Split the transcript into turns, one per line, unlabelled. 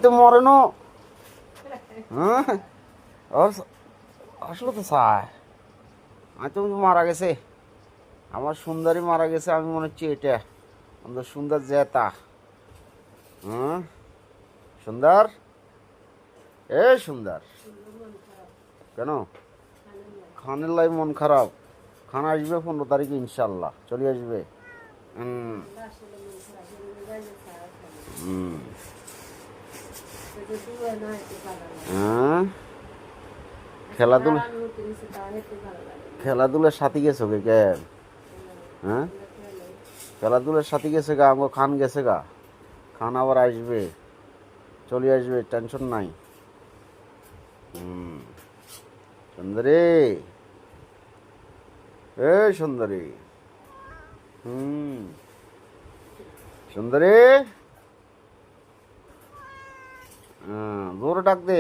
তো মরে না। হ্যাঁ আসলে তো চায় আমি তো মারা গেছে, আমার সুন্দরী মারা গেছে, আমি মনে হচ্ছে এটা আমাদের সুন্দর জেতা। হুম সুন্দর, এ সুন্দর কেন খানের লাই মন খারাপ? খান আসবে 15 তারিখে ইনশাল্লাহ, চলে আসবে। হুম হুম হ্যাঁ খেলাধুলা, খেলাধুলার সাথে গেছো কে কেন? হ্যাঁ খেলাধুলার সাথে গেছে গা, আমাকে খান গেছে গা, খান আবার আসবে, চলে আসবে, টেনশন নাই। হুম সুন্দরী, এ সুন্দরী, হুম সুন্দরী, হ্যাঁ জোরে ডাক দে।